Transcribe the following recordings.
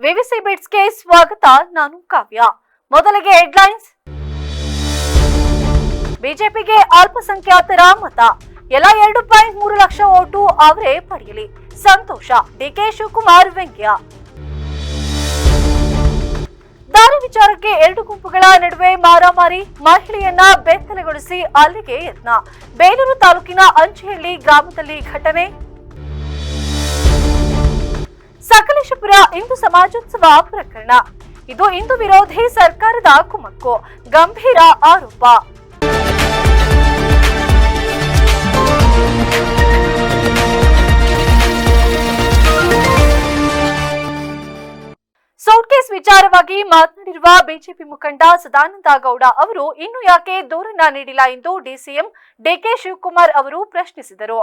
ವಿವಿಸಿ ಬಿಟ್ಸ್ಗೆ ಸ್ವಾಗತ. ನಾನು ಕಾವ್ಯ. ಮೊದಲಿಗೆ ಹೆಡ್ಲೈನ್ಸ್. ಬಿಜೆಪಿಗೆ ಅಲ್ಪಸಂಖ್ಯಾತರ ಮತ. ಎಲ್ಲ 2.3 ಲಕ್ಷ ಓಟು ಅವರೇ ಪಡೆಯಲಿ. ಸಂತೋಷ. ಡಿಕೆ ಶಿವಕುಮಾರ್ ವ್ಯಂಗ್ಯ. ದಾರಿ ವಿಚಾರಕ್ಕೆ ಎರಡು ಗುಂಪುಗಳ ನಡುವೆ ಮಾರಾಮಾರಿ. ಮಹಿಳೆಯನ್ನ ಬೆತ್ತಲೆಗೊಳಿಸಿ ಅಲ್ಲಿಗೆ ಯತ್ನ. ಬೇಲೂರು ತಾಲೂಕಿನ ಅಂಚಿಹಳ್ಳಿ ಗ್ರಾಮದಲ್ಲಿ ಘಟನೆ. ಸಕಲೇಶಪುರ ಹಿಂದೂ ಸಮಾಜೋತ್ಸವ ಪ್ರಕರಣ. ಇದು ಹಿಂದೂ ವಿರೋಧಿ ಸರ್ಕಾರದ ಕುಮ್ಮಕ್ಕು. ಗಂಭೀರ ಆರೋಪ. ಸೂಟ್ಕೇಸ್ ವಿಚಾರವಾಗಿ ಮಾತನಾಡಿರುವ ಬಿಜೆಪಿ ಮುಖಂಡ ಸದಾನಂದ ಗೌಡ ಅವರು ಇನ್ನು ಯಾಕೆ ದೂರನ್ನ ನೀಡಿಲ್ಲ ಎಂದು ಡಿಸಿಎಂ ಡಿಕೆ ಶಿವಕುಮಾರ್ ಅವರು ಪ್ರಶ್ನಿಸಿದರು.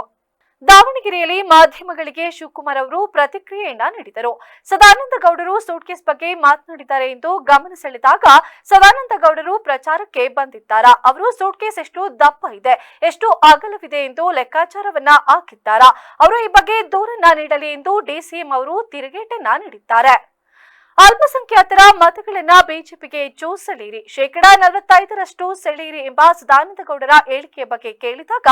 ದಾವಣಗೆರೆಯಲ್ಲಿ ಮಾಧ್ಯಮಗಳಿಗೆ ಶಿವಕುಮಾರ್ ಅವರು ಪ್ರತಿಕ್ರಿಯೆಯನ್ನ ನೀಡಿದರು. ಸದಾನಂದ ಗೌಡರು ಸೂಟ್ಕೇಸ್ ಬಗ್ಗೆ ಮಾತನಾಡಿದ್ದಾರೆ ಎಂದು ಗಮನ ಸೆಳೆದಾಗ ಸದಾನಂದ ಗೌಡರು ಪ್ರಚಾರಕ್ಕೆ ಬಂದಿದ್ದಾರಾ, ಅವರು ಸೂಟ್ಕೇಸ್ ಎಷ್ಟು ದಪ್ಪ ಇದೆ, ಎಷ್ಟು ಅಗಲವಿದೆ ಎಂದು ಲೆಕ್ಕಾಚಾರವನ್ನ ಹಾಕಿದ್ದಾರಾ, ಅವರು ಈ ಬಗ್ಗೆ ದೂರನ್ನ ನೀಡಲಿ ಎಂದು ಡಿಸಿಎಂ ಅವರು ತಿರುಗೇಟನ್ನ ನೀಡಿದ್ದಾರೆ. ಅಲ್ಪಸಂಖ್ಯಾತರ ಮತಗಳನ್ನ ಬಿಜೆಪಿಗೆ ಹೆಚ್ಚು ಸೆಳೆಯಿರಿ, 45% ಸೆಳೆಯಿರಿ ಎಂಬ ಸದಾನಂದ ಗೌಡರ ಹೇಳಿಕೆಯ ಬಗ್ಗೆ ಕೇಳಿದಾಗ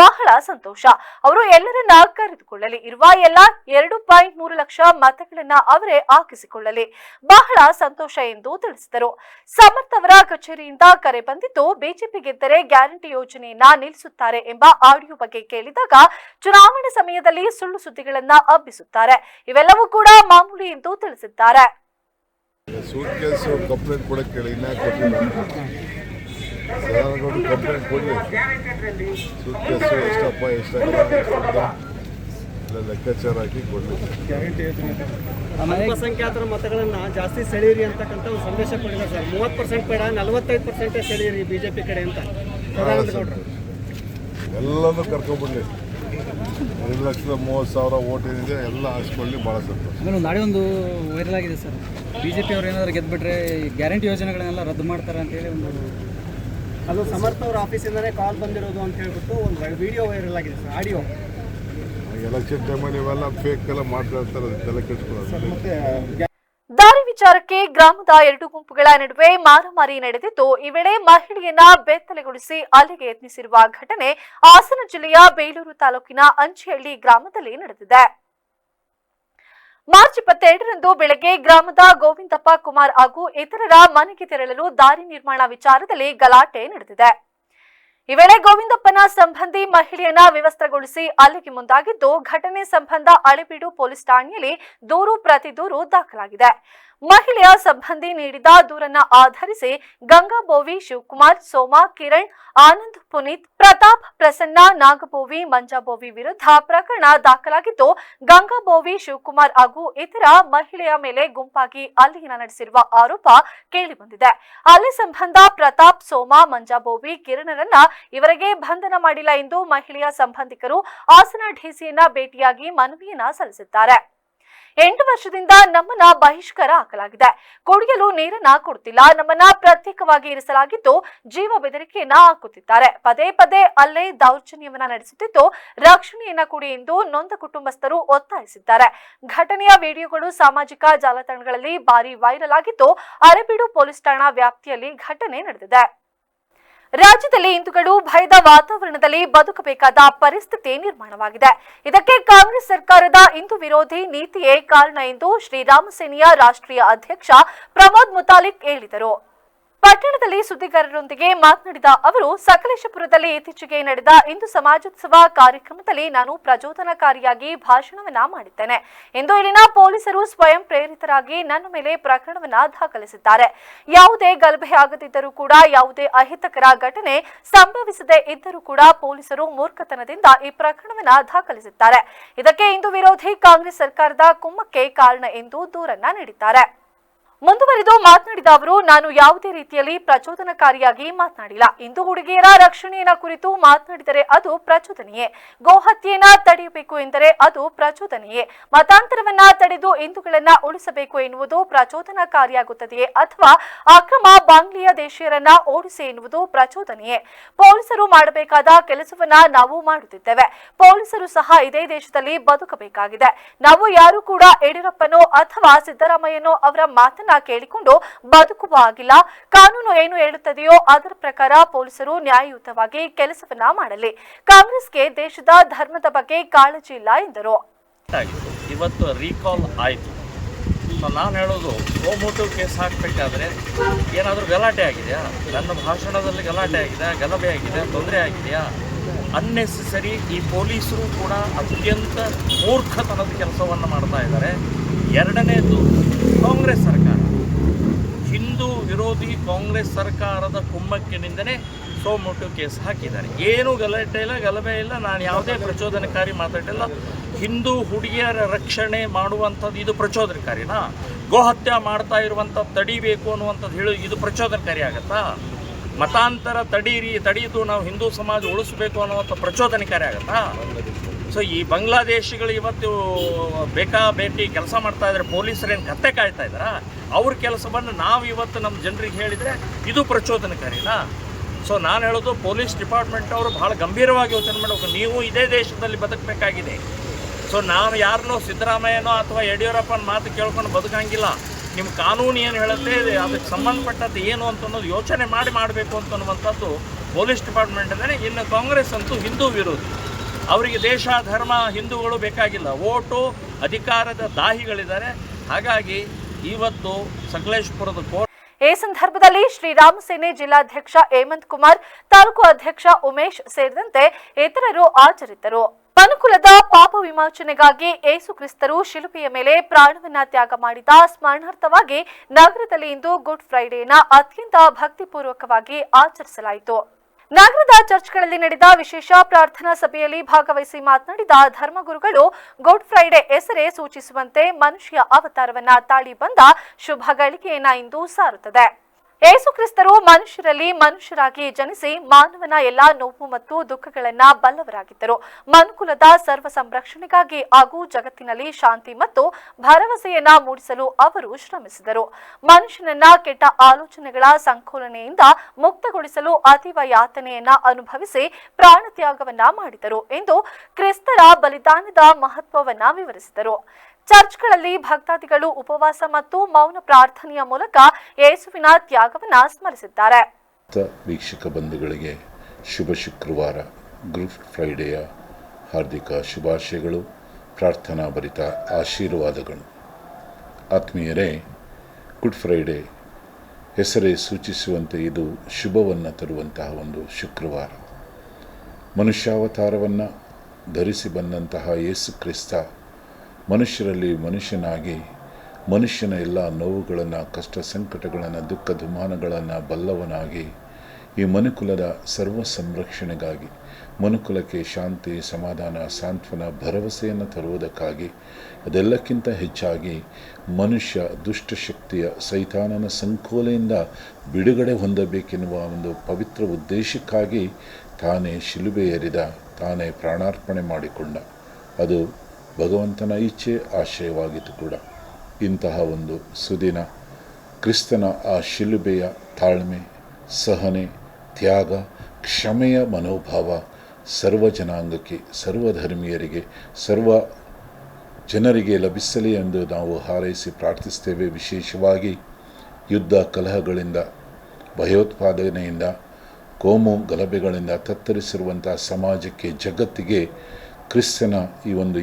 ಬಹಳ ಸಂತೋಷ. ಅವರು ಎಲ್ಲರನ್ನ ಕರೆದುಕೊಳ್ಳಲಿ, ಇರುವ ಎಲ್ಲ 2.3 ಲಕ್ಷ ಮತಗಳನ್ನ ಅವರೇ ಹಾಕಿಸಿಕೊಳ್ಳಲಿ, ಬಹಳ ಸಂತೋಷ ಎಂದು ತಿಳಿಸಿದರು. ಸಮರ್ಥ್ ಅವರ ಕಚೇರಿಯಿಂದ ಕರೆ ಬಂದಿದ್ದು ಬಿಜೆಪಿ ಗೆದ್ದರೆ ಗ್ಯಾರಂಟಿ ಯೋಜನೆಯನ್ನ ನಿಲ್ಲಿಸುತ್ತಾರೆ ಎಂಬ ಆಡಿಯೋ ಬಗ್ಗೆ ಕೇಳಿದಾಗ ಚುನಾವಣೆ ಸಮಯದಲ್ಲಿ ಸುಳ್ಳು ಸುದ್ದಿಗಳನ್ನ ಹಬ್ಬಿಸುತ್ತಾರೆ, ಇವೆಲ್ಲವೂ ಕೂಡ ಮಾಮೂಲಿ ಎಂದು ತಿಳಿಸಿದ್ದಾರೆ. ಸೂಟ್ಕೇಸ್ ಕಂಪ್ಲೇಂಟ್ ಕೊಡಕ್ಕೆ ಕೇಳಿ ಇನ್ನ ಕೊಟ್ಟಿಲ್ಲ. ಸದಾನಗೌಡರು ಕಂಪ್ಲೇಂಟ್ ಕೊಡಲಿ. ಸೂಟ್ಕೇಸು ಎಷ್ಟಪ್ಪ ಎಷ್ಟಾಗಲ್ಲ ಎಲ್ಲ ಲೆಕ್ಕಾಚಾರ ಹಾಕಿ ಕೊಡಲಿ. ಅಲ್ಪಸಂಖ್ಯಾತರ ಮತಗಳನ್ನ ಜಾಸ್ತಿ ಸೆಳೆಯಿರಿ ಅಂತಕ್ಕಂಥ ಒಂದು ಸಂದೇಶ ಕೊಟ್ಟಿದ್ದಾರೆ ಸರ್. 30% ಬೇಡ, 45% ಸೆಳೆಯಿರಿ ಬಿಜೆಪಿ ಕಡೆ ಅಂತ ಸದಾನಂದಗೌಡರು. ಎಲ್ಲನೂ ಕರ್ಕೊಂಡ್ಬಿಡ್ಲಿ. 1,30,000 ಓಟ್ ಏನಿದೆ ಎಲ್ಲ ಹಾಸ್ಕೊಳ್ಳಿ, ಭಾಳ ಸಂತೋಷ. ಆಮೇಲೆ ನಾಳೆ ಒಂದು ವೈರಲ್ ಆಗಿದೆ ಸರ್, ಬಿಜೆಪಿ ಅವರು ಏನಾದರೂ ಗೆದ್ಬಿಟ್ರೆ ಗ್ಯಾರಂಟಿ ಯೋಜನೆಗಳನ್ನೆಲ್ಲ ರದ್ದು ಮಾಡ್ತಾರೆ ಅಂತೇಳಿ ಅದು ಸಮರ್ಥ್ ಅವರ ಆಫೀಸಿಂದನೇ ಕಾಲ್ ಬಂದಿರೋದು ಅಂತ ಹೇಳ್ಬಿಟ್ಟು ಒಂದು ವಿಡಿಯೋ ವೈರಲ್ ಆಗಿದೆ ಸರ್, ಆಡಿಯೋ. ಎಲೆಕ್ಷನ್ ಟೈಮಲ್ಲಿ ಇವೆಲ್ಲ ಫೇಕ್ ಎಲ್ಲ ಮಾಡ್ತಾ ಇರ್ತಾರೆ, ತಲೆ ಕೆಡಿಸ್ಕೊಳ್ಳೋದು. ಮತ್ತೆ ದಾರಿ ವಿಚಾರಕ್ಕೆ ಗ್ರಾಮದ ಎರಡು ಗುಂಪುಗಳ ನಡುವೆ ಮಾರಾಮಾರಿ ನಡೆದಿದ್ದು, ಈ ವೇಳೆ ಮಹಿಳೆಯನ್ನ ಬೆತ್ತಲೆಗೊಳಿಸಿ ಅಲ್ಲಿಗೆ ಯತ್ನಿಸಿರುವ ಘಟನೆ ಹಾಸನ ಜಿಲ್ಲೆಯ ಬೇಲೂರು ತಾಲೂಕಿನ ಅಂಚಿಹಳ್ಳಿ ಗ್ರಾಮದಲ್ಲಿ ನಡೆದಿದೆ. ಮಾರ್ಚ್ 22ರಂದು ಬೆಳಗ್ಗೆ ಗ್ರಾಮದ ಗೋವಿಂದಪ್ಪ ಕುಮಾರ್ ಹಾಗೂ ಇತರರ ಮನೆಗೆ ತೆರಳಲು ದಾರಿ ನಿರ್ಮಾಣ ವಿಚಾರದಲ್ಲಿ ಗಲಾಟೆ ನಡೆದಿದೆ. ಈ ವೇಳೆ ಗೋವಿಂದಪ್ಪನ ಸಂಬಂಧಿ ಮಹಿಳೆಯನ್ನ ವಿವಸ್ತ್ರಗೊಳಿಸಿ ಅಲ್ಲಿಗೆ ಮುಂದಾಗಿದ್ದು, ಘಟನೆ ಸಂಬಂಧ ಹಳೇಬೀಡು ಪೊಲೀಸ್ ಠಾಣೆಯಲ್ಲಿ ದೂರು ಪ್ರತಿ ದೂರು ದಾಖಲಾಗಿದೆ. ಮಹಿಳೆಯ ಸಂಬಂಧಿ ನೀಡಿದ ದೂರನ್ನ ಆಧರಿಸಿ ಗಂಗಾಬೋವಿ, ಶಿವಕುಮಾರ್, ಸೋಮಾ, ಕಿರಣ್, ಆನಂದ್, ಪುನೀತ್, ಪ್ರತಾಪ್, ಪ್ರಸನ್ನ, ನಾಗಬೋವಿ, ಮಂಜಾಬೋವಿ ವಿರುದ್ಧ ಪ್ರಕರಣ ದಾಖಲಾಗಿದ್ದು, ಗಂಗಾಬೋವಿ, ಶಿವಕುಮಾರ್ ಹಾಗೂ ಇತರ ಮಹಿಳೆಯ ಮೇಲೆ ಗುಂಪಾಗಿ ಹಲ್ಲೆಯನ್ನ ನಡೆಸಿರುವ ಆರೋಪ ಕೇಳಿಬಂದಿದೆ. ಹಲ್ಲೆ ಸಂಬಂಧ ಪ್ರತಾಪ್, ಸೋಮಾ, ಮಂಜಾಬೋವಿ, ಕಿರಣರನ್ನ ಇವರಿಗೆ ಬಂಧನ ಮಾಡಿಲ್ಲ ಎಂದು ಮಹಿಳೆಯ ಸಂಬಂಧಿಕರು ಹಾಸನ ಡಿಸಿಯನ್ನ ಭೇಟಿಯಾಗಿ ಮನವಿಯನ್ನ ಸಲ್ಲಿಸಿದ್ದಾರೆ. 8 ವರ್ಷದಿಂದ ನಮ್ಮನ್ನ ಬಹಿಷ್ಕಾರ ಹಾಕಲಾಗಿದೆ, ಕುಡಿಯಲು ನೀರನ್ನ ಕೊಡ್ತಿಲ್ಲ, ನಮ್ಮನ್ನ ಪ್ರತ್ಯೇಕವಾಗಿ ಇರಿಸಲಾಗಿದ್ದು ಜೀವ ಬೆದರಿಕೆಯನ್ನ ಹಾಕುತ್ತಿದ್ದಾರೆ, ಪದೇ ಪದೇ ಅಲ್ಲೇ ದೌರ್ಜನ್ಯವನ್ನ ನಡೆಸುತ್ತಿದ್ದು ರಕ್ಷಣೆಯನ್ನ ಕೊಡಿ ಎಂದು ನೊಂದ ಕುಟುಂಬಸ್ಥರು ಒತ್ತಾಯಿಸಿದ್ದಾರೆ. ಘಟನೆಯ ವಿಡಿಯೋಗಳು ಸಾಮಾಜಿಕ ಜಾಲತಾಣಗಳಲ್ಲಿ ಭಾರಿ ವೈರಲ್ ಆಗಿದ್ದು, ಹಳೇಬೀಡು ಪೊಲೀಸ್ ಠಾಣಾ ವ್ಯಾಪ್ತಿಯಲ್ಲಿ ಘಟನೆ ನಡೆದಿದೆ. ರಾಜ್ಯದಲ್ಲಿ ಹಿಂದೂಗಳು ಭಯದ ವಾತಾವರಣದಲ್ಲಿ ಬದುಕಬೇಕಾದ ಪರಿಸ್ಥಿತಿ ನಿರ್ಮಾಣವಾಗಿದೆ. ಇದಕ್ಕೆ ಕಾಂಗ್ರೆಸ್ ಸರ್ಕಾರದ ಹಿಂದೂ ವಿರೋಧಿ ನೀತಿಯೇ ಕಾರಣ ಎಂದು ಶ್ರೀರಾಮ ಸೇನೆಯ ರಾಷ್ಟ್ರೀಯ ಅಧ್ಯಕ್ಷ ಪ್ರಮೋದ್ ಮುತಾಲಿಕ್ ಹೇಳಿದರು. ಪಟ್ಟಣದಲ್ಲಿ ಸುದ್ದಿಗಾರರೊಂದಿಗೆ ಮಾತನಾಡಿದ ಅವರು, ಸಕಲೇಶಪುರದಲ್ಲಿ ಇತ್ತೀಚೆಗೆ ನಡೆದ ಹಿಂದೂ ಸಮಾಜೋತ್ಸವ ಕಾರ್ಯಕ್ರಮದಲ್ಲಿ ನಾನು ಪ್ರಚೋದನಕಾರಿಯಾಗಿ ಭಾಷಣವನ್ನ ಮಾಡಿದ್ದೇನೆ ಎಂದು ಇಲ್ಲಿನ ಪೊಲೀಸರು ಸ್ವಯಂ ಪ್ರೇರಿತರಾಗಿ ನನ್ನ ಮೇಲೆ ಪ್ರಕರಣವನ್ನ ದಾಖಲಿಸಿದ್ದಾರೆ. ಯಾವುದೇ ಗಲಭೆ ಆಗದಿದ್ದರೂ ಕೂಡ, ಯಾವುದೇ ಅಹಿತಕರ ಘಟನೆ ಸಂಭವಿಸದೇ ಇದ್ದರೂ ಕೂಡ ಪೊಲೀಸರು ಮೂರ್ಖತನದಿಂದ ಈ ಪ್ರಕರಣವನ್ನ ದಾಖಲಿಸಿದ್ದಾರೆ. ಇದಕ್ಕೆ ಹಿಂದೂ ವಿರೋಧಿ ಕಾಂಗ್ರೆಸ್ ಸರ್ಕಾರದ ಕುಮ್ಮಕ್ಕೆ ಕಾರಣ ಎಂದು ದೂರನ್ನ ನೀಡಿದ್ದಾರೆ. ಮುಂದುವರೆದು ಮಾತನಾಡಿದ ಅವರು, ನಾನು ಯಾವುದೇ ರೀತಿಯಲ್ಲಿ ಪ್ರಚೋದನಕಾರಿಯಾಗಿ ಮಾತನಾಡಿಲ್ಲ. ಹಿಂದೂ ಹುಡುಗಿಯರ ರಕ್ಷಣೆಯ ಕುರಿತು ಮಾತನಾಡಿದರೆ ಅದು ಪ್ರಚೋದನೆಯೇ. ಗೋಹತ್ಯೆಯನ್ನ ತಡೆಯಬೇಕು ಎಂದರೆ ಅದು ಪ್ರಚೋದನೆಯೇ. ಮತಾಂತರವನ್ನ ತಡೆದು ಹಿಂದೂಗಳನ್ನ ಉಳಿಸಬೇಕು ಎನ್ನುವುದು ಪ್ರಚೋದನಕಾರಿಯಾಗುತ್ತದೆಯೇ ಅಥವಾ ಅಕ್ರಮ ಬಾಂಗ್ಲಿಯ ದೇಶೀಯರನ್ನ ಓಡಿಸಿ ಎನ್ನುವುದು ಪ್ರಚೋದನೆಯೇ? ಪೊಲೀಸರು ಮಾಡಬೇಕಾದ ಕೆಲಸವನ್ನ ನಾವು ಮಾಡುತ್ತಿದ್ದೇವೆ. ಪೊಲೀಸರು ಸಹ ಇದೇ ದೇಶದಲ್ಲಿ ಬದುಕಬೇಕಾಗಿದೆ. ನಾವು ಯಾರು ಕೂಡ ಯಡಿಯೂರಪ್ಪನೋ ಅಥವಾ ಸಿದ್ದರಾಮಯ್ಯನೋ ಅವರ ಮಾತನ್ನ ಕೇಳಿಕೊಂಡು ಬದುಕುವ ಆಗಿಲ್ಲ. ಕಾನೂನು ಏನು ಹೇಳುತ್ತದೆಯೋ ಅದರ ಪ್ರಕಾರ ಪೊಲೀಸರು ನ್ಯಾಯಯುತವಾಗಿ ಕೆಲಸವನ್ನ ಮಾಡಲಿ. ಕಾಂಗ್ರೆಸ್ಗೆ ದೇಶದ ಧರ್ಮದ ಬಗ್ಗೆ ಕಾಳಜಿ ಇಲ್ಲ ಎಂದರು. ಇವತ್ತು ರೀಕಾಲ್ ಆಯಿತು. ನಾನು ಹೇಳೋದು, ಗೋಮೂಟು ಕೇಸ್ ಹಾಕಬೇಕಾದ್ರೆ ಏನಾದರೂ ಗಲಾಟೆ ಆಗಿದೆಯಾ? ನನ್ನ ಭಾಷಣದಲ್ಲಿ ಗಲಾಟೆ ಆಗಿದೆ, ಗಲಭೆ ಆಗಿದೆ, ತೊಂದರೆ ಆಗಿದೆಯಾ? ಅನ್ನೆಸೆಸರಿ ಈ ಪೊಲೀಸರು ಕೂಡ ಅತ್ಯಂತ ಮೂರ್ಖತನದ ಕೆಲಸವನ್ನು ಮಾಡ್ತಾ ಇದ್ದಾರೆ. ಎರಡನೇದು, ಕಾಂಗ್ರೆಸ್ ಸರ್ಕಾರ, ಹಿಂದೂ ವಿರೋಧಿ ಕಾಂಗ್ರೆಸ್ ಸರ್ಕಾರದ ಕುಮ್ಮಕ್ಕಿನಿಂದನೇ ಸೋಮೋಟು ಕೇಸ್ ಹಾಕಿದ್ದಾರೆ. ಏನು ಗಲಾಟೆ ಇಲ್ಲ, ಗಲಭೆ ಇಲ್ಲ, ನಾನು ಯಾವುದೇ ಪ್ರಚೋದನಕಾರಿ ಮಾತಾಡಿಲ್ಲ. ಹಿಂದೂ ಹುಡುಗಿಯರ ರಕ್ಷಣೆ ಮಾಡುವಂಥದ್ದು ಇದು ಪ್ರಚೋದನಕಾರಿನಾ? ಗೋಹತ್ಯೆ ಮಾಡ್ತಾ ಇರುವಂಥದ್ದು ತಡಿಬೇಕು ಅನ್ನುವಂಥದ್ದು ಹೇಳಿ ಇದು ಪ್ರಚೋದನಕಾರಿ ಆಗತ್ತಾ? ಮತಾಂತರ ತಡೆಯಿತು, ನಾವು ಹಿಂದೂ ಸಮಾಜ ಉಳಿಸಬೇಕು ಅನ್ನುವಂಥ ಪ್ರಚೋದನಕಾರಿ ಆಗತ್ತಾ? ಸೊ ಈ ಬಾಂಗ್ಲಾದೇಶಿಗಳು ಇವತ್ತು ಬೇಕಾಬೇಟಿ ಕೆಲಸ ಮಾಡ್ತಾ ಇದ್ದಾರೆ. ಪೊಲೀಸರೇನು ಕತ್ತೆ ಕಾಯ್ತಾ ಇದ್ದಾರಾ? ಅವ್ರ ಕೆಲಸವನ್ನು ನಾವು ಇವತ್ತು ನಮ್ಮ ಜನರಿಗೆ ಹೇಳಿದರೆ ಇದು ಪ್ರಚೋದನಕಾರಿನಾ? ಸೊ ನಾನು ಹೇಳೋದು, ಪೊಲೀಸ್ ಡಿಪಾರ್ಟ್ಮೆಂಟ್ ಅವರು ಭಾಳ ಗಂಭೀರವಾಗಿ ಯೋಚನೆ ಮಾಡಬೇಕು. ನೀವು ಇದೇ ದೇಶದಲ್ಲಿ ಬದುಕಬೇಕಾಗಿದೆ. ಸೊ ನಾವು ಯಾರನ್ನೋ ಸಿದ್ದರಾಮಯ್ಯನೋ ಅಥವಾ ಯಡಿಯೂರಪ್ಪನ ಮಾತು ಕೇಳ್ಕೊಂಡು ಬದುಕಂಗಿಲ್ಲ. ನಿಮ್ಮ ಕಾನೂನು ಏನು ಹೇಳುತ್ತೆ, ಅದಕ್ಕೆ ಸಂಬಂಧಪಟ್ಟದ್ದು ಏನು ಅಂತ ಅನ್ನೋದು ಯೋಚನೆ ಮಾಡಬೇಕು ಅಂತನ್ನುವಂಥದ್ದು ಪೊಲೀಸ್ ಡಿಪಾರ್ಟ್ಮೆಂಟಲ್ಲೇ. ಇನ್ನು ಕಾಂಗ್ರೆಸ್ ಅಂತೂ ಹಿಂದೂ ವಿರೋಧಿ. ಅವರಿಗೆ ದೇಶ, ಧರ್ಮ, ಹಿಂದೂಗಳು ಬೇಕಾಗಿಲ್ಲ. ಓಟು, ಅಧಿಕಾರದ ದಾಹಿಗಳಿದ್ದಾರೆ. ಹಾಗಾಗಿ ಇವತ್ತು ಸಕಲೇಶಪುರದ ಈ ಸಂದರ್ಭದಲ್ಲಿ ಶ್ರೀರಾಮ ಸೇನೆ ಜಿಲ್ಲಾಧ್ಯಕ್ಷ ಹೇಮಂತ್ ಕುಮಾರ್, ತಾಲೂಕು ಅಧ್ಯಕ್ಷ ಉಮೇಶ್ ಸೇರಿದಂತೆ ಇತರರು ಹಾಜರಿದ್ದರು. ಮನುಕುಲದ ಪಾಪ ವಿಮೋಚನೆಗಾಗಿ ಯೇಸು ಕ್ರಿಸ್ತರು ಶಿಲುಬೆಯ ಮೇಲೆ ಪ್ರಾಣವನ್ನ ತ್ಯಾಗ ಮಾಡಿದ ಸ್ಮರಣಾರ್ಥವಾಗಿ ನಗರದಲ್ಲಿ ಇಂದು ಗುಡ್ ಫ್ರೈಡೇನ ಅತ್ಯಂತ ಭಕ್ತಿಪೂರ್ವಕವಾಗಿ ಆಚರಿಸಲಾಯಿತು. ನಗರದ ಚರ್ಚ್ಗಳಲ್ಲಿ ನಡೆದ ವಿಶೇಷ ಪ್ರಾರ್ಥನಾ ಸಭೆಯಲ್ಲಿ ಭಾಗವಹಿಸಿ ಮಾತನಾಡಿದ ಧರ್ಮಗುರುಗಳು, ಗುಡ್ ಫ್ರೈಡೆ ಹೆಸರೇ ಸೂಚಿಸುವಂತೆ ಮನುಷ್ಯ ಅವತಾರವನ್ನ ತಾಳಿ ಬಂದ ಶುಭ ಗಳಿಗೆಯನ್ನ ಇಂದು ಸಾರುತ್ತದೆ. ಯೇಸು ಕ್ರಿಸ್ತರು ಮನುಷ್ಯರಲ್ಲಿ ಮನುಷ್ಯರಾಗಿ ಜನಿಸಿ ಮಾನವನ ಎಲ್ಲಾ ನೋವು ಮತ್ತು ದುಃಖಗಳನ್ನ ಬಲ್ಲವರಾಗಿದ್ದರು. ಮನುಕುಲದ ಸರ್ವ ಸಂರಕ್ಷಣೆಗಾಗಿ ಹಾಗೂ ಜಗತ್ತಿನಲ್ಲಿ ಶಾಂತಿ ಮತ್ತು ಭರವಸೆಯನ್ನ ಮೂಡಿಸಲು ಅವರು ಶ್ರಮಿಸಿದರು. ಮನುಷ್ಯನನ್ನ ಕೆಟ್ಟ ಆಲೋಚನೆಗಳ ಸಂಕೋಲನೆಯಿಂದ ಮುಕ್ತಗೊಳಿಸಲು ಅತೀವ ಯಾತನೆಯನ್ನ ಅನುಭವಿಸಿ ಪ್ರಾಣ ತ್ಯಾಗವನ್ನ ಮಾಡಿದರು ಎಂದು ಕ್ರಿಸ್ತರ ಬಲಿದಾನದ ಮಹತ್ವವನ್ನ ವಿವರಿಸಿದರು. ಚರ್ಚ್ಗಳಲ್ಲಿ ಭಕ್ತಾದಿಗಳು ಉಪವಾಸ ಮತ್ತು ಮೌನ ಪ್ರಾರ್ಥನೆಯ ಮೂಲಕ ಯೇಸುವಿನ ತ್ಯಾಗವನ್ನ ಸ್ಮರಿಸಿದ್ದಾರೆ. ವೀಕ್ಷಕ ಬಂಧುಗಳಿಗೆ ಶುಭ ಶುಕ್ರವಾರ, ಗುಡ್ ಫ್ರೈಡೆಯ ಹಾರ್ದಿಕ ಶುಭಾಶಯಗಳು, ಪ್ರಾರ್ಥನಾ ಭರಿತ ಆಶೀರ್ವಾದಗಳು. ಆತ್ಮೀಯರೇ, ಗುಡ್ ಫ್ರೈಡೆ ಹೆಸರೇ ಸೂಚಿಸುವಂತೆ ಇದು ಶುಭವನ್ನು ತರುವಂತಹ ಒಂದು ಶುಕ್ರವಾರ. ಮನುಷ್ಯಾವತಾರವನ್ನು ಧರಿಸಿ ಬಂದಂತಹ ಯೇಸು ಕ್ರಿಸ್ತ ಮನುಷ್ಯರಲ್ಲಿ ಮನುಷ್ಯನಾಗಿ ಮನುಷ್ಯನ ಎಲ್ಲ ನೋವುಗಳನ್ನು, ಕಷ್ಟ ಸಂಕಟಗಳನ್ನು, ದುಃಖ ದುಮಾನಗಳನ್ನು ಬಲ್ಲವನಾಗಿ ಈ ಮನುಕುಲದ ಸರ್ವ ಸಂರಕ್ಷಣೆಗಾಗಿ, ಮನುಕುಲಕ್ಕೆ ಶಾಂತಿ, ಸಮಾಧಾನ, ಸಾಂತ್ವನ, ಭರವಸೆಯನ್ನು ತರುವುದಕ್ಕಾಗಿ, ಅದೆಲ್ಲಕ್ಕಿಂತ ಹೆಚ್ಚಾಗಿ ಮನುಷ್ಯ ದುಷ್ಟಶಕ್ತಿಯ ಸೈತಾನನ ಸಂಕೋಲೆಯಿಂದ ಬಿಡುಗಡೆ ಹೊಂದಬೇಕೆನ್ನುವ ಒಂದು ಪವಿತ್ರ ಉದ್ದೇಶಕ್ಕಾಗಿ ತಾನೇ ಶಿಲುಬೆ ಏರಿದ, ತಾನೇ ಪ್ರಾಣಾರ್ಪಣೆ ಮಾಡಿಕೊಂಡ. ಅದು ಭಗವಂತನ ಇಚ್ಛೆ, ಆಶಯವಾಗಿತ್ತು ಕೂಡ. ಇಂತಹ ಒಂದು ಸುದಿನ ಕ್ರಿಸ್ತನ ಆ ಶಿಲುಬೆಯ ತಾಳ್ಮೆ, ಸಹನೆ, ತ್ಯಾಗ, ಕ್ಷಮೆಯ ಮನೋಭಾವ ಸರ್ವ ಜನಾಂಗಕ್ಕೆ, ಸರ್ವಧರ್ಮೀಯರಿಗೆ, ಸರ್ವ ಜನರಿಗೆ ಲಭಿಸಲಿ ಎಂದು ನಾವು ಹಾರೈಸಿ ಪ್ರಾರ್ಥಿಸ್ತೇವೆ. ವಿಶೇಷವಾಗಿ ಯುದ್ಧ ಕಲಹಗಳಿಂದ, ಭಯೋತ್ಪಾದನೆಯಿಂದ, ಕೋಮು ಗಲಭೆಗಳಿಂದ ತತ್ತರಿಸಿರುವಂತಹ ಸಮಾಜಕ್ಕೆ, ಜಗತ್ತಿಗೆ ಕ್ರಿಸ್ತನ ಈ ಒಂದು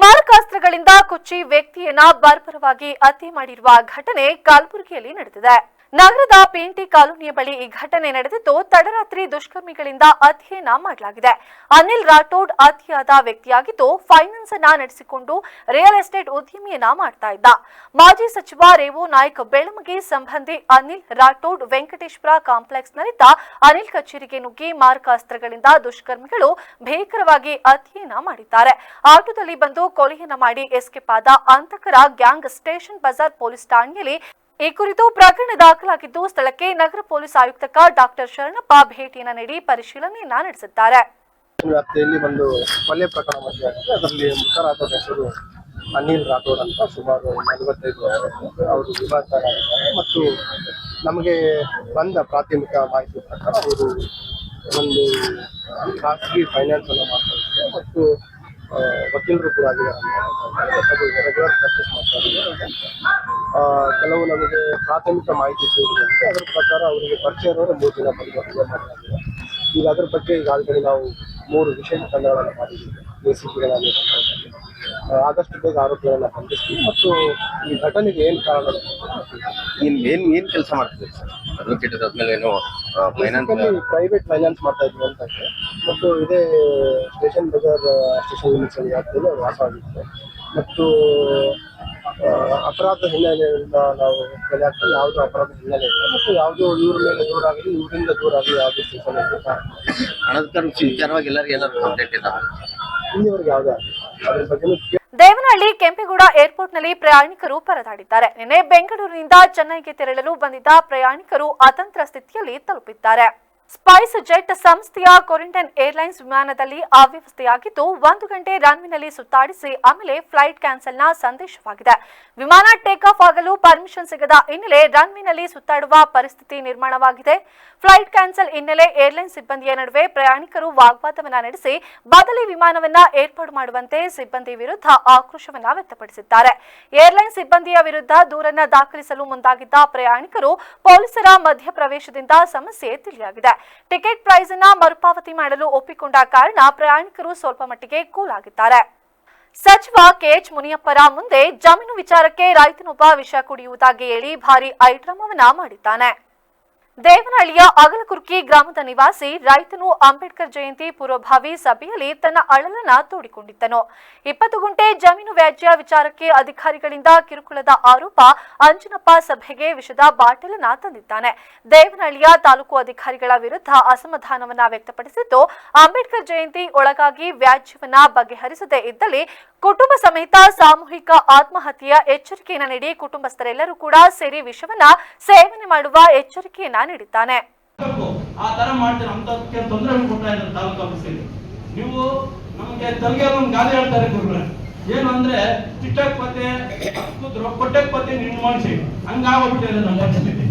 ಮಾರಕಾಸ್ತ್ರಗಳಿಂದ ಕೊಚ್ಚಿ ವ್ಯಕ್ತಿಯನ್ನ ಬರ್ಬರವಾಗಿ ಹತ್ಯೆ ಮಾಡಿರುವ ಘಟನೆ ಕಲಬುರಗಿಯಲ್ಲಿ ನಡೆದಿದೆ. ನಗರದ ಪಿಎನ್ಟಿ ಕಾಲೋನಿಯ ಬಳಿ ಈ ಘಟನೆ ನಡೆದಿದ್ದು, ತಡರಾತ್ರಿ ದುಷ್ಕರ್ಮಿಗಳಿಂದ ಹತ್ಯೆಯನ್ನ ಮಾಡಲಾಗಿದೆ. ಅನಿಲ್ ರಾಠೋಡ್ ಹತ್ಯೆಯಾದ ವ್ಯಕ್ತಿಯಾಗಿದ್ದು, ಫೈನಾನ್ಸ್ ಅನ್ನ ನಡೆಸಿಕೊಂಡು ರಿಯಲ್ ಎಸ್ಟೇಟ್ ಉದ್ಯಮಿಯನ್ನ ಮಾಡ್ತಾ ಇದ್ದ. ಮಾಜಿ ಸಚಿವ ರೇವು ನಾಯ್ಕ್ ಬೆಳಮಗಿ ಸಂಬಂಧಿ ಅನಿಲ್ ರಾಠೋಡ್ ವೆಂಕಟೇಶ್ವರ ಕಾಂಪ್ಲೆಕ್ಸ್ನಲ್ಲಿದ್ದ ಅನಿಲ್ ಕಚೇರಿಗೆ ನುಗ್ಗಿ ಮಾರಕಾಸ್ತ್ರಗಳಿಂದ ದುಷ್ಕರ್ಮಿಗಳು ಭೀಕರವಾಗಿ ಹತ್ಯೆಯನ್ನ ಮಾಡಿದ್ದಾರೆ. ಆಟೋದಲ್ಲಿ ಬಂದು ಕೊಲೆಯನ್ನ ಮಾಡಿ ಎಸ್ಕೇಪ್ ಆದ ಹಂತಕರ ಗ್ಯಾಂಗ್ ಸ್ಟೇಷನ್ ಬಜಾರ್ ಪೊಲೀಸ್ ಠಾಣೆಯಲ್ಲಿ ಈ ಕುರಿತು ಪ್ರಕರಣ ದಾಖಲಾಗಿದ್ದು ಸ್ಥಳಕ್ಕೆ ನಗರ ಪೊಲೀಸ್ ಆಯುಕ್ತ ಡಾಕ್ಟರ್ ಶರಣಪ್ಪ ಭೇಟಿಯನ್ನು ನೀಡಿ ಪರಿಶೀಲನೆಯನ್ನ ನಡೆಸಿದ್ದಾರೆ. ವ್ಯಾಪ್ತಿಯಲ್ಲಿ ಒಂದು ಕೊಲೆ ಪ್ರಕರಣ ವರದಿಯಾಗಿದೆ. ಅದರಲ್ಲಿ ಮೃತರಾದ ಹೆಸರು ಅನಿಲ್ ರಾಥೋಡ್ ಅಂತ, ಸುಮಾರು 45 ವರ್ಷ. ಅವರು ವಿವಾಹಿತರಾಗಿದ್ದಾರೆ ಮತ್ತು ನಮಗೆ ಬಂದ ಪ್ರಾಥಮಿಕ ಮಾಹಿತಿ ಪ್ರಕಾರ ಅವರು ಒಂದು ಖಾಸಗಿ ಫೈನಾನ್ಸ್ ಅನ್ನು ಮಾಡ್ತಾರೆ ಮತ್ತು ವಕೀಲರು ಕೂಡ ಆಗಿದ್ದಾರೆ. ರೆಗ್ಯುಲರ್ ಪ್ರಾಕ್ಟೀಸ್ ಮಾಡ್ತಾ ಇದ್ದಾರೆ. ಕೆಲವು ನಮಗೆ ಪ್ರಾಥಮಿಕ ಮಾಹಿತಿ ಸಿಗುವಂತೆ ಅದರ ಪ್ರಕಾರ ಅವರಿಗೆ ಪರಿಚಯ ಇರೋರು 3 ದಿನ ಬಂದು ಮಾಡಲಾಗಿದೆ. ಈಗ ಅದ್ರ ಬಗ್ಗೆ ಈಗಾಗಲೇ ನಾವು 3 ವಿಶೇಷ ತಂಡಗಳನ್ನು ಮಾಡಿದ್ದೀವಿ. ACPಗಳ ನೇತೃತ್ವದಲ್ಲಿ ಆದಷ್ಟು ಬೇಗ ಆರೋಪಿಗಳನ್ನ ಬಂಧಿಸ್ತೀವಿ ಮತ್ತು ಈ ಘಟನೆಗೆ ಏನು ಕಾರಣ ಏನ್ ಕೆಲಸ ಮಾಡ್ತಿದ್ದೀರಿ ಸರ್? ಅಡ್ವೊಕೇಟ್ ಆದ್ಮೇಲೆ ಏನು ಪ್ರೈವೇಟ್ ಫೈನಾನ್ಸ್ ಮಾಡ್ತಾ ಇದ್ವಿ ಅಂತ ಇದೆ ಮತ್ತು ಇದೇ ಸ್ಟೇಷನ್ ಬಜಾರ್ ಸ್ಟೇಷನ್ ಲಿಮಿಟ್ಸ್ ವ್ಯಾಪ್ತಿಯಲ್ಲಿ ಅವರು ವಾಸವಾಗಿತ್ತು ಮತ್ತು ಅಪರಾಧ ಹಿನ್ನೆಲೆಯಿಂದ ನಾವು ಕೊಲೆ ಆಗ್ತದೆ. ಯಾವುದೋ ಅಪರಾಧ ಹಿನ್ನೆಲೆ ಇಲ್ಲ ಮತ್ತು ಯಾವುದೋ ಇವ್ರ ಮೇಲೆ ದೂರ ಆಗಲಿ ಇವರಿಂದ ದೂರ ಆಗಲಿ ಯಾವುದೇ ಸ್ಟೇಷನ್ ಹಣದ ವಿಚಾರವಾಗಿ ಎಲ್ಲರಿಗೂ ಏನಾದ್ರು ಕಂಪ್ಲೇಂಟ್ ಇಲ್ಲ ಇಲ್ಲಿವರೆಗೆ ಯಾವುದೇ ಆಗಲಿ ಅದ್ರ ಬಗ್ಗೆ. ದೇವನಹಳ್ಳಿ ಕೆಂಪೇಗೌಡ ಏರ್ಪೋರ್ಟ್ನಲ್ಲಿ ಪ್ರಯಾಣಿಕರು ಪರದಾಡಿದ್ದಾರೆ. ನಿನ್ನೆ ಬೆಂಗಳೂರಿನಿಂದ ಚೆನ್ನೈಗೆ ತೆರಳಲು ಬಂದಿದ್ದ ಪ್ರಯಾಣಿಕರು ಅತಂತ್ರ ಸ್ಥಿತಿಯಲ್ಲಿ ತಲುಪಿದ್ದಾರೆ. ಸ್ಪೈಸ್ ಜೆಟ್ ಸಂಸ್ಥೆಯ ಕೊರಿಂಟನ್ ಏರ್ಲೈನ್ಸ್ ವಿಮಾನದಲ್ಲಿ ಅವ್ಯವಸ್ಥೆಯಾಗಿದ್ದು 1 ಗಂಟೆ ರನ್ವೇನಲ್ಲಿ ಸುತ್ತಾಡಿಸಿ ಆಮೇಲೆ ಫ್ಲೈಟ್ ಕ್ಯಾನ್ಸಲ್ನ ಸಂದೇಶವಾಗಿದೆ. ವಿಮಾನ ಟೇಕ್ ಆಫ್ ಆಗಲು ಪರ್ಮಿಷನ್ ಸಿಗದ ಹಿನ್ನೆಲೆ ರನ್ವೇನಲ್ಲಿ ಸುತ್ತಾಡುವ ಪರಿಸ್ಥಿತಿ ನಿರ್ಮಾಣವಾಗಿದೆ. ಫ್ಲೈಟ್ ಕ್ಯಾನ್ಸಲ್ ಹಿನ್ನೆಲೆ ಏರ್ಲೈನ್ ಸಿಬ್ಬಂದಿಯ ನಡುವೆ ಪ್ರಯಾಣಿಕರು ವಾಗ್ವಾದವನ್ನ ನಡೆಸಿ ಬದಲಿ ವಿಮಾನವನ್ನ ಏರ್ಪಾಡು ಮಾಡುವಂತೆ ಸಿಬ್ಬಂದಿ ವಿರುದ್ಧ ಆಕ್ರೋಶವನ್ನ ವ್ಯಕ್ತಪಡಿಸಿದ್ದಾರೆ. ಏರ್ಲೈನ್ ಸಿಬ್ಬಂದಿಯ ವಿರುದ್ಧ ದೂರನ್ನ ದಾಖಲಿಸಲು ಮುಂದಾಗಿದ್ದ ಪ್ರಯಾಣಿಕರು ಪೊಲೀಸರ ಮಧ್ಯಪ್ರವೇಶದಿಂದ ಸಮಸ್ಯೆ ತಿಳಿಯಾಗಿದೆ. ಟಿಕೆಟ್ ಪ್ರೈಸ್ ಅನ್ನ ಮರುಪಾವತಿ ಮಾಡಲು ಒಪ್ಪಿಕೊಂಡ ಕಾರಣ ಪ್ರಯಾಣಿಕರು ಸ್ವಲ್ಪ ಮಟ್ಟಿಗೆ ಕೂಲ್ ಆಗಿದ್ದಾರೆ. ಸಚಿವ ಕೆಎಚ್ ಮುನಿಯಪ್ಪರ ಮುಂದೆ ಜಮೀನು ವಿಚಾರಕ್ಕೆ ರೈತನೊಬ್ಬ ವಿಷ ಕುಡಿಯುವುದಾಗಿ ಹೇಳಿ ಭಾರಿ ಐಡ್ರಾಮವನ್ನ ಮಾಡಿದ್ದಾನೆ. ದೇವನಹಳ್ಳಿಯ ಅಗಲಕುರ್ಕಿ ಗ್ರಾಮದ ನಿವಾಸಿ ರೈತನು ಅಂಬೇಡ್ಕರ್ ಜಯಂತಿ ಪೂರ್ವಭಾವಿ ಸಭೆಯಲ್ಲಿ ತನ್ನ ಅಳಲನ್ನ ತೋಡಿಕೊಂಡಿದ್ದನು. 20 ಗುಂಟೆ ಜಮೀನು ವ್ಯಾಜ್ಯ ವಿಚಾರಕ್ಕೆ ಅಧಿಕಾರಿಗಳಿಂದ ಕಿರುಕುಳದ ಆರೋಪ ಅಂಜನಪ್ಪ ಸಭೆಗೆ ವಿಷದ ಬಾಟಲನ್ನ ತಂದಿದ್ದಾನೆ. ದೇವನಹಳ್ಳಿಯ ತಾಲೂಕು ಅಧಿಕಾರಿಗಳ ವಿರುದ್ಧ ಅಸಮಾಧಾನವನ್ನ ವ್ಯಕ್ತಪಡಿಸಿದ್ದು, ಅಂಬೇಡ್ಕರ್ ಜಯಂತಿ ಒಳಗಾಗಿ ವ್ಯಾಜ್ಯವನ್ನ ಬಗೆಹರಿಸದೇ ಇದ್ದಲ್ಲಿ ಕುಟುಂಬ ಸಮೇತ ಸಾಮೂಹಿಕ ಆತ್ಮಹತ್ಯೆಯ ಎಚ್ಚರಿಕೆಯನ್ನು ನೀಡಿ ಕುಟುಂಬಸ್ಥರೆಲ್ಲರೂ ಕೂಡ ಸೇರಿ ವಿಷವನ್ನ ಸೇವನೆ ಮಾಡುವ ಎಚ್ಚರಿಕೆಯನ್ನ ನೀಡಿದ್ದಾನೆ. ಆ ತರ ಮಾಡ್ತಾರೆ ಅಂತ ತೊಂದರೆ ಕೊಡ್ತಾ ಇದ್ದಾರೆ ತಾಲೂಕು ಆಫೀಸಲ್ಲಿ. ನೀವು ನಮಗೆ ತಲೆಗೆ ಒಂದು ಗಾದೆ ಹೇಳ್ತಾರೆ ಗುರುಗಳೇ, ಏನು ಅಂದ್ರೆ ಚಿಟ್ಟಕ್ಕೆ ಕೊಟ್ಟಕ್ಕೆ ನಿರ್ಮಾಣಿಸಿ ಹಂಗಾಗ್ಬಿಟ್ಟಿದೆ ನಮ್ಮ ಪರಿಸ್ಥಿತಿ.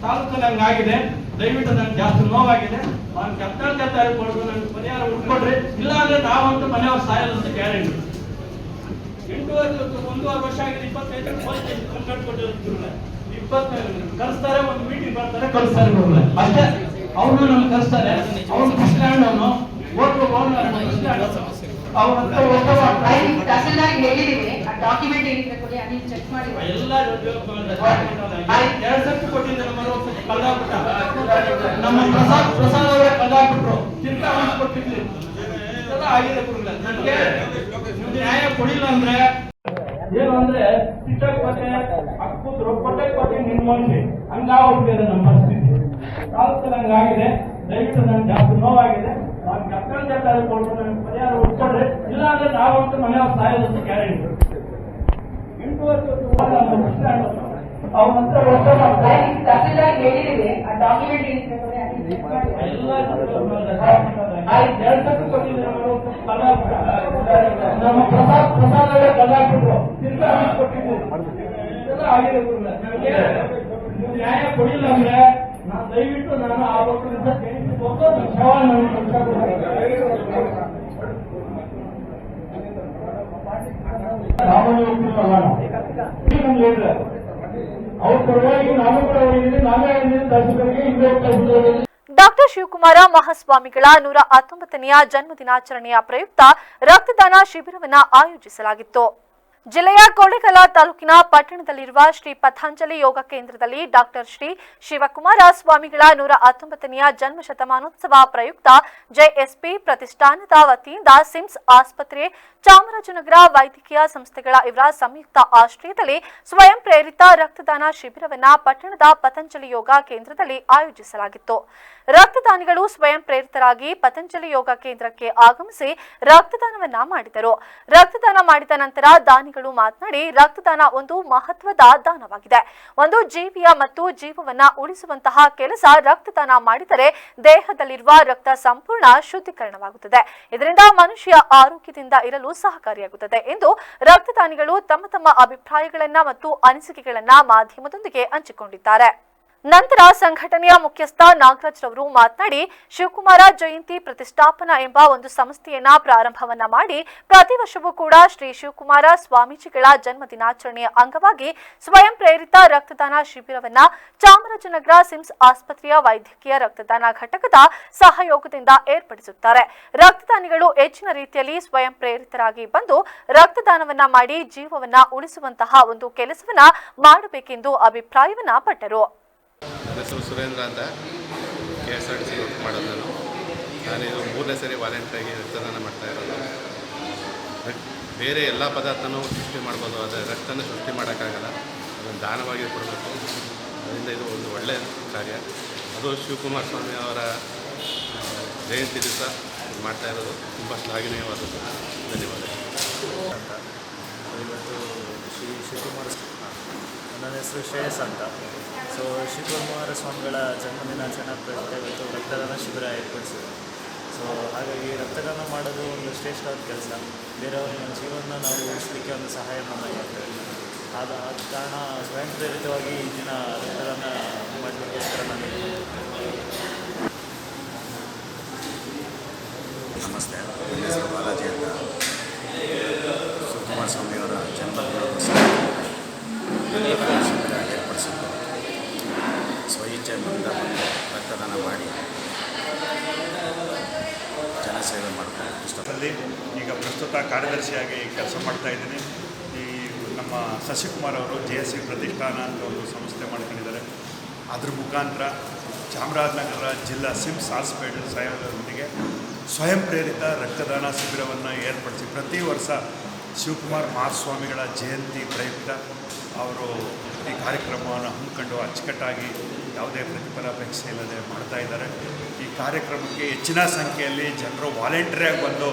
ತಾಲೂಕಲ್ಲಿ ಹಂಗಾಗಿದೆ. ದಯವಿಟ್ಟು ನಂಗೆ ಜಾಸ್ತಿ ನೋವಾಗಿದೆ. ನಾನು ಕೆತ್ತ ಕೊಡೋದು ನಂಗೆ ಪರಿಹಾರ ಉಟ್ಕೊಡ್ರಿ, ಇಲ್ಲ ಅಂದ್ರೆ ನಾವಂತೂ ಮನೆಯವ್ರು ಸಾಯೋದಂತ ಗ್ಯಾರಂಟಿ. 1.5 ವರ್ಷ ಆಗಿದೆ. 25 ಕಂಪ್ಲೇಂಟ್ ಕೊಟ್ಟಿರೋದು. 25 ಕಳಿಸ್ತಾರೆ, ಒಂದು ಮೀಟಿಂಗ್ ಬರ್ತಾರೆ, ಕಳಿಸ್ತಾರೆ ಅಷ್ಟೇ. ಅವ್ರು ನಮ್ಗೆ ಕಳಿಸ್ತಾರೆ. ಅವ್ನು ಕೃಷ್ಣಾಂಡ್ ಅವನು ನಮ್ಮ ಪ್ರಸಾದ್ ಅವರೇ ಕಲ್ದಾಕ್ಬಿಟ್ರು. ತಿರ್ಗಾ ಕೊಟ್ಟಿದ್ವಿ ಆಗಿದೆ. ನನಗೆ ನ್ಯಾಯ ಕೊಡಿಲ್ಲ ಅಂದ್ರೆ ಏನು ಅಂದ್ರೆ ಕೊಟ್ಟೆ ನಿರ್ಮಾಣಿಸಿ ಹಂಗಾಗ್ಬಿಟ್ಟಿದೆ ನಮ್ಮ ಪರಿಸ್ಥಿತಿ. ತಾಲೂಕಲ್ಲಿ ಹಂಗಾಗಿದೆ. ದಯವಿಟ್ಟು ನಂಗೆ ಜಾಸ್ತಿ ನೋವಾಗಿದೆ. ನಾನು ಕರ್ಕೊಂಡು ಕೊಟ್ಟು ನನಗೆ ಪರಿಹಾರ ಉಟ್ಕೊಡ್ರಿ, ಇಲ್ಲ ಅಂದ್ರೆ ನಾವಂತೂ ಮನೆಯವ್ರು ಸಾಯೋದಂತ ಗ್ಯಾರಂಟಿ. 8 ವರ್ಷ ಅವನ ಹತ್ರ ನಮ್ಮ ಪ್ರಸಾದ್ ಅವರೇ ಕಲ್ದಾಕ್ಬಿಟ್ರು. ತಿರ್ಗಾ ಕೊಟ್ಟಿದ್ವಿ ಆಗಿದೆ. ನನಗೆ ನ್ಯಾಯ ಕೊಡಿಲ್ಲ ಅಂದ್ರೆ ನಾನು ದಯವಿಟ್ಟು ನಾನು ಆ ಒಬ್ಬರಿಂದ ಅವ್ರ ಪರವಾಗಿ ನಾನು ಕೂಡ ಹೋಗಿದ್ದೀನಿ. ನಾವೇ ತಹಸೀಲ್ದಾರ್ಗೆ ಹಿಂದೆ ಡಾಕ್ಟರ್ ಶಿವಕುಮಾರ ಮಹಾಸ್ವಾಮಿಗಳ 119ನೆಯ ಜನ್ಮ ದಿನಾಚರಣೆಯ ಪ್ರಯುಕ್ತ ರಕ್ತದಾನ ಶಿಬಿರವನ್ನು ಆಯೋಜಿಸಲಾಗಿತ್ತು. ಜಿಲ್ಲೆಯ ಕೊಳ್ಳೇಗಾಲ ತಾಲೂಕಿನ ಪಟ್ಟಣದಲ್ಲಿರುವ ಶ್ರೀ ಪತಂಜಲಿ ಯೋಗ ಕೇಂದ್ರದಲ್ಲಿ ಡಾಕ್ಟರ್ ಶ್ರೀ ಶಿವಕುಮಾರ ಸ್ವಾಮಿಗಳ 119ನೆಯ ಜನ್ಮ ಶತಮಾನೋತ್ಸವ ಪ್ರಯುಕ್ತ ಜೆಎಸ್ಪಿ ಪ್ರತಿಷ್ಠಾನದ ವತಿಯಿಂದ ಸಿಮ್ಸ್ ಆಸ್ಪತ್ರೆ, ಚಾಮರಾಜನಗರ ವೈದ್ಯಕೀಯ ಸಂಸ್ಥೆಗಳ ಇವರ ಸಂಯುಕ್ತ ಆಶ್ರಯದಲ್ಲಿ ಸ್ವಯಂ ಪ್ರೇರಿತ ರಕ್ತದಾನ ಶಿಬಿರವನ್ನು ಪಟ್ಟಣದ ಪತಂಜಲಿ ಯೋಗ ಕೇಂದ್ರದಲ್ಲಿ ಆಯೋಜಿಸಲಾಗಿತ್ತು. ರಕ್ತದಾನಿಗಳು ಸ್ವಯಂ ಪ್ರೇರಿತರಾಗಿ ಪತಂಜಲಿ ಯೋಗ ಕೇಂದ್ರಕ್ಕೆ ಆಗಮಿಸಿ ರಕ್ತದಾನವನ್ನ ಮಾಡಿದರು. ರಕ್ತದಾನ ಮಾಡಿದ ನಂತರ ದಾನಿಗಳು ದಾನಿಗಳು ಮಾತನಾಡಿ, ರಕ್ತದಾನ ಒಂದು ಮಹತ್ವದ ದಾನವಾಗಿದೆ. ಒಂದು ಜೀವಿಯ ಮತ್ತು ಜೀವವನ್ನ ಉಳಿಸುವಂತಹ ಕೆಲಸ ರಕ್ತದಾನ ಮಾಡಿದರೆ ದೇಹದಲ್ಲಿರುವ ರಕ್ತ ಸಂಪೂರ್ಣ ಶುದ್ಧೀಕರಣವಾಗುತ್ತದೆ. ಇದರಿಂದ ಮನುಷ್ಯ ಆರೋಗ್ಯದಿಂದ ಇರಲು ಸಹಕಾರಿಯಾಗುತ್ತದೆ ಎಂದು ರಕ್ತದಾನಿಗಳು ತಮ್ಮ ಅಭಿಪ್ರಾಯಗಳನ್ನ ಮತ್ತು ಅನಿಸಿಕೆಗಳನ್ನ ಮಾಧ್ಯಮದೊಂದಿಗೆ ಹಂಚಿಕೊಂಡಿದ್ದಾರೆ. ನಂತರ ಸಂಘಟನೆಯ ಮುಖ್ಯಸ್ಥ ನಾಗರಾಜ್ ರವರು ಮಾತನಾಡಿ, ಶಿವಕುಮಾರ ಜಯಂತಿ ಪ್ರತಿಷ್ಠಾಪನಾ ಎಂಬ ಒಂದು ಸಂಸ್ಥೆಯನ್ನ ಪ್ರಾರಂಭವನ್ನ ಮಾಡಿ ಪ್ರತಿ ವರ್ಷವೂ ಕೂಡ ಶ್ರೀ ಶಿವಕುಮಾರ ಸ್ವಾಮೀಜಿಗಳ ಜನ್ಮ ದಿನಾಚರಣೆಯ ಅಂಗವಾಗಿ ಸ್ವಯಂ ಪ್ರೇರಿತ ರಕ್ತದಾನ ಶಿಬಿರವನ್ನ ಚಾಮರಾಜನಗರ ಸಿಮ್ಸ್ ಆಸ್ಪತ್ರೆಯ ವೈದ್ಯಕೀಯ ರಕ್ತದಾನ ಘಟಕದ ಸಹಯೋಗದಿಂದ ಏರ್ಪಡಿಸುತ್ತಾರೆ. ರಕ್ತದಾನಿಗಳು ಹೆಚ್ಚಿನ ರೀತಿಯಲ್ಲಿ ಸ್ವಯಂ ಪ್ರೇರಿತರಾಗಿ ಬಂದು ರಕ್ತದಾನವನ್ನ ಮಾಡಿ ಜೀವವನ್ನ ಉಳಿಸುವಂತಹ ಒಂದು ಕೆಲಸವನ್ನ ಮಾಡಬೇಕೆಂದು ಅಭಿಪ್ರಾಯವನ್ನ ಪಟ್ಟರು. ನನ್ನ ಹೆಸರು ಸುರೇಂದ್ರ ಅಂತ, KSRTC ವರ್ಕ್ ಮಾಡೋದು. ನಾನಿದು 3ನೇ ಸರಿ ವಾಲಂಟ್ರಿಯಾಗಿ ರಕ್ತದಾನ ಮಾಡ್ತಾ ಇರೋದು. ಬೇರೆ ಎಲ್ಲ ಪದಾರ್ಥನೂ ಸೃಷ್ಟಿ ಮಾಡ್ಬೋದು, ಆದರೆ ರಕ್ತನ ಸೃಷ್ಟಿ ಮಾಡೋಕ್ಕಾಗಲ್ಲ. ಅದನ್ನು ದಾನವಾಗಿ ಕೊಡಬೇಕು. ಅದರಿಂದ ಇದು ಒಂದು ಒಳ್ಳೆಯ ಕಾರ್ಯ. ಅದು ಶಿವಕುಮಾರ ಸ್ವಾಮಿ ಅವರ ಜಯಂತಿ ದಿವಸ ಮಾಡ್ತಾ ಇರೋದು ತುಂಬ ಶ್ಲಾಘನೀಯವಾದದ್ದು. ಧನ್ಯವಾದಗಳು. ಇವತ್ತು ಶ್ರೀ ಶಿವಕುಮಾರ, ನನ್ನ ಹೆಸರು ಶ್ರೇಯಸ್ ಅಂತ. ಸೊ ಶಿವಕುಮಾರ ಸ್ವಾಮಿಗಳ ಜನ್ಮದಿನಾಚರಣೆ ಪ್ರಯುಕ್ತ ಇವತ್ತು ರಕ್ತದಾನ ಶಿಬಿರ ಏರ್ಪಡಿಸಿದೆ. ಸೊ ಹಾಗಾಗಿ ರಕ್ತದಾನ ಮಾಡೋದು ಒಂದು ಶ್ರೇಷ್ಠವಾದ ಕೆಲಸ. ಬೇರೆಯವರ ಜೀವನ ನಾವು ಉಳಿಸಲಿಕ್ಕೆ ಒಂದು ಸಹಾಯ ಮಾಡ್ತೇವೆ. ಆದ ಕಾರಣ ಸ್ವಯಂ ಪ್ರೇರಿತವಾಗಿ ಈ ದಿನ ರಕ್ತದಾನ ಮಾಡಲಿಕ್ಕೋಸ್ಕರ ನಾನು. ನಮಸ್ತೆ, ನನ್ನ ಹೆಸರು ಬಾಲಾಜಿ ಅಂತ. ಶಿವಕುಮಾರ ಸ್ವಾಮಿಯವರ ಜನ್ಮದಿನೋತ್ಸವ ಶಿಬಿರ ಏರ್ಪಡಿಸಿದ್ದು ಸ್ವಇಚ್ಛೆಯಿಂದ ಬಂದು ರಕ್ತದಾನ ಮಾಡಿ ಜನಸೇವೆ ಮಾಡಬೇಕು ಇಷ್ಟಪಟ್ಟು ಈಗ ಪ್ರಸ್ತುತ ಕಾರ್ಯದರ್ಶಿಯಾಗಿ ಕೆಲಸ ಮಾಡ್ತಾ ಇದ್ದೀನಿ. ಈ ನಮ್ಮ ಶಶಿಕುಮಾರ್ ಅವರು JSC ಪ್ರತಿಷ್ಠಾನ ಅಂತ ಒಂದು ಸಂಸ್ಥೆ ಮಾಡ್ಕೊಂಡಿದ್ದಾರೆ. ಅದ್ರ ಮುಖಾಂತರ ಚಾಮರಾಜನಗರ ಜಿಲ್ಲಾ ಸಿಮ್ಸ್ ಹಾಸ್ಪಿಟಲ್ ಸಹಯೋಗದೊಂದಿಗೆ ಸ್ವಯಂ ಪ್ರೇರಿತ ರಕ್ತದಾನ ಶಿಬಿರವನ್ನು ಏರ್ಪಡಿಸಿ ಪ್ರತಿ ವರ್ಷ ಶಿವಕುಮಾರ ಮಹಾಸ್ವಾಮಿಗಳ ಜಯಂತಿ ಪ್ರಯುಕ್ತ ಅವರು ಈ ಕಾರ್ಯಕ್ರಮವನ್ನು ಹಮ್ಮಿಕೊಂಡು ಅಚ್ಚುಕಟ್ಟಾಗಿ ಯಾವುದೇ ಪ್ರತಿಫಲಾಪೇಕ್ಷೆ ಇಲ್ಲದೆ ಮಾಡ್ತಾ ಇದ್ದಾರೆ. ಈ ಕಾರ್ಯಕ್ರಮಕ್ಕೆ ಹೆಚ್ಚಿನ ಸಂಖ್ಯೆಯಲ್ಲಿ ಜನರು ವಾಲಂಟ್ರಿಯಾಗಿ ಬಂದು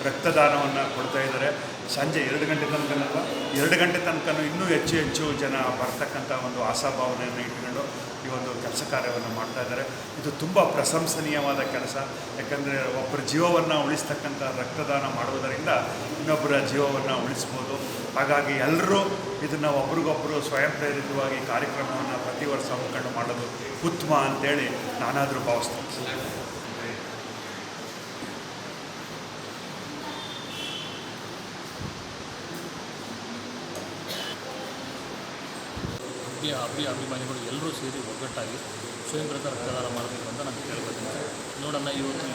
ರಕ್ತದಾನವನ್ನು ಕೊಡ್ತಾ ಇದ್ದಾರೆ. ಸಂಜೆ 2 ಗಂಟೆ ತನಕ 2 ಗಂಟೆ ತನಕ ಇನ್ನೂ ಹೆಚ್ಚು ಜನ ಬರ್ತಕ್ಕಂಥ ಒಂದು ಆಶಾಭಾವನೆಯನ್ನು ಇಟ್ಕೊಂಡು ಈ ಒಂದು ಕೆಲಸ ಕಾರ್ಯವನ್ನು ಮಾಡ್ತಾ ಇದ್ದಾರೆ. ಇದು ತುಂಬ ಪ್ರಶಂಸನೀಯವಾದ ಕೆಲಸ. ಯಾಕಂದರೆ ಒಬ್ಬರ ಜೀವವನ್ನು ಉಳಿಸ್ತಕ್ಕಂಥ ರಕ್ತದಾನ ಮಾಡುವುದರಿಂದ ಇನ್ನೊಬ್ಬರ ಜೀವವನ್ನು ಉಳಿಸ್ಬೋದು. ಹಾಗಾಗಿ ಎಲ್ಲರೂ ಇದನ್ನು ಒಬ್ರಿಗೊಬ್ಬರು ಸ್ವಯಂ ಪ್ರೇರಿತವಾಗಿ ಕಾರ್ಯಕ್ರಮವನ್ನು ಪ್ರತಿ ವರ್ಷ ಹಮ್ಮಿಕೊಂಡು ಮಾಡೋದು ಉತ್ತಮ ಅಂತೇಳಿ ನಾನಾದರೂ ಭಾವಿಸ್ತೀನಿ. ಅಭಿಮಾನಿಗಳು ಎಲ್ಲರೂ ಸೇರಿ ಒಗ್ಗಟ್ಟಾಗಿ ಸ್ವಯಂ ಪ್ರೇರಿತ ರಕ್ತದಾನ ಮಾಡಬೇಕು ಅಂತ ನಾನು ಕೇಳ್ಕೊತೀನಿ. ನೋಡೋಣ ಇವತ್ತು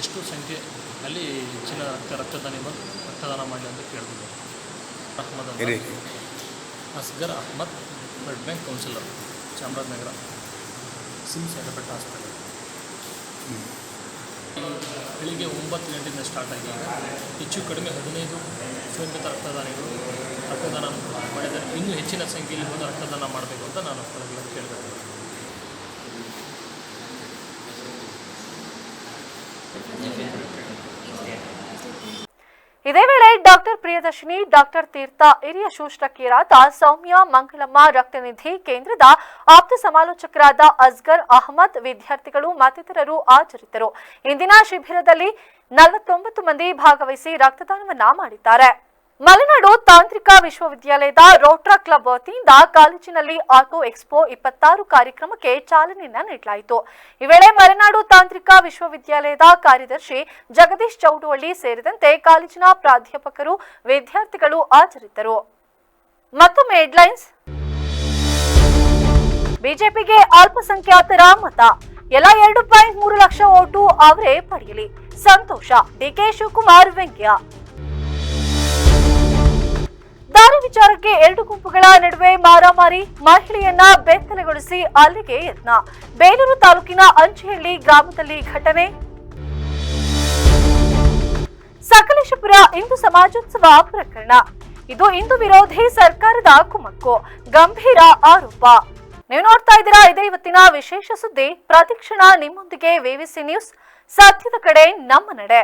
ಎಷ್ಟು ಸಂಖ್ಯೆಯಲ್ಲಿ ಹೆಚ್ಚಿನ ರಕ್ತದಾನಿಗಳು ರಕ್ತದಾನ ಮಾಡಲಿ ಅಂತ ಕೇಳ್ತಿದ್ದೆ. ಅಹ್ಮದ್ ಅಂತ, Asgar Ahmed, blood bank counsellor, Chamarajanagar CIMS ಎಡಪೆಟ್ಟ ಹಾಸ್ಪಿಟಲ್. ಬೆಳಿಗ್ಗೆ 9 ಗಂಟೆಯಿಂದ ಸ್ಟಾರ್ಟ್ ಆಗಿ ಹೆಚ್ಚು ಕಡಿಮೆ 15 ಸ್ವಯಂ ಪ್ರೇರಿತ ರಕ್ತದಾನಿಗಳು ರಕ್ತದಾನ ಮಾಡಿದ್ದಾರೆ. ಇನ್ನೂ ಹೆಚ್ಚಿನ ಸಂಖ್ಯೆಯಲ್ಲಿ ಬಂದು ರಕ್ತದಾನ ಮಾಡಬೇಕು ಅಂತ ನಾನು ಕೇಳ್ತೇನೆ. ಇದೇ ವೇಳೆ ಡಾಕ್ಟರ್ ಪ್ರಿಯದರ್ಶಿನಿ, ಡಾಕ್ಟರ್ ತೀರ್ಥ, ಹಿರಿಯ ಶುಶ್ರೂಷಕಿಯರಾದ ಸೌಮ್ಯ, ಮಂಗಳಮ್ಮ, ರಕ್ತನಿಧಿ ಕೇಂದ್ರದ ಆಪ್ತ ಸಮಾಲೋಚಕರಾದ ಅಸ್ಗರ್ ಅಹಮದ್, ವಿದ್ಯಾರ್ಥಿಗಳು ಮತ್ತಿತರರು ಹಾಜರಿದ್ದರು. ಇಂದಿನ ಶಿಬಿರದಲ್ಲಿ 49 ಮಂದಿ ಭಾಗವಹಿಸಿ ರಕ್ತದಾನವನ್ನ ಮಾಡಿದ್ದಾರೆ. ಮಲೆನಾಡು ತಾಂತ್ರಿಕ ವಿಶ್ವವಿದ್ಯಾಲಯದ ರೋಟ್ರಾ ಕ್ಲಬ್ ವತಿಯಿಂದ ಕಾಲೇಜಿನಲ್ಲಿ ಆಟೋ ಎಕ್ಸ್ಪೋ 26 ಕಾರ್ಯಕ್ರಮಕ್ಕೆ ಚಾಲನೆಯನ್ನ ನೀಡಲಾಯಿತು. ಈ ವೇಳೆ ಮಲೆನಾಡು ತಾಂತ್ರಿಕ ವಿಶ್ವವಿದ್ಯಾಲಯದ ಕಾರ್ಯದರ್ಶಿ ಜಗದೀಶ್ ಚೌಡವಳ್ಳಿ ಸೇರಿದಂತೆ ಕಾಲೇಜಿನ ಪ್ರಾಧ್ಯಾಪಕರು, ವಿದ್ಯಾರ್ಥಿಗಳು ಹಾಜರಿದ್ದರು. ಮತ್ತೊಮ್ಮೆ ಹೆಡ್ಲೈನ್ಸ್. ಬಿಜೆಪಿಗೆ ಅಲ್ಪಸಂಖ್ಯಾತರ ಮತ, ಎಲ್ಲ 2.3 ಲಕ್ಷ ಓಟು ಅವರೇ ಪಡೆಯಲಿ, ಸಂತೋಷ, ಡಿಕೆ ಶಿವಕುಮಾರ್ ವ್ಯಂಗ್ಯ. ದಾರಿ ವಿಚಾರಕ್ಕೆ 2 ಗುಂಪುಗಳ ನಡುವೆ ಮಾರಾಮಾರಿ, ಮಹಿಳೆಯನ್ನ ಬೆತ್ತಲೆಗೊಳಿಸಿ ಅಲ್ಲಿಗೆ ಯತ್ನ, ಬೇಲೂರು ತಾಲೂಕಿನ ಅಂಚಿಹಳ್ಳಿ ಗ್ರಾಮದಲ್ಲಿ ಘಟನೆ. ಸಕಲೇಶಪುರ ಹಿಂದೂ ಸಮಾಜೋತ್ಸವ ಪ್ರಕರಣ, ಇದು ಹಿಂದೂ ವಿರೋಧಿ ಸರ್ಕಾರದ ಕುಮ್ಮಕ್ಕು, ಗಂಭೀರ ಆರೋಪ. ನೀವು ನೋಡ್ತಾ ಇದ್ದೀರಾ, ಇದೇ ಇವತ್ತಿನ ವಿಶೇಷ ಸುದ್ದಿ. ಪ್ರತಿಕ್ಷಣ ನಿಮ್ಮೊಂದಿಗೆ VVC ನ್ಯೂಸ್, ಸತ್ಯದ ಕಡೆ ನಮ್ಮ ನಡೆ.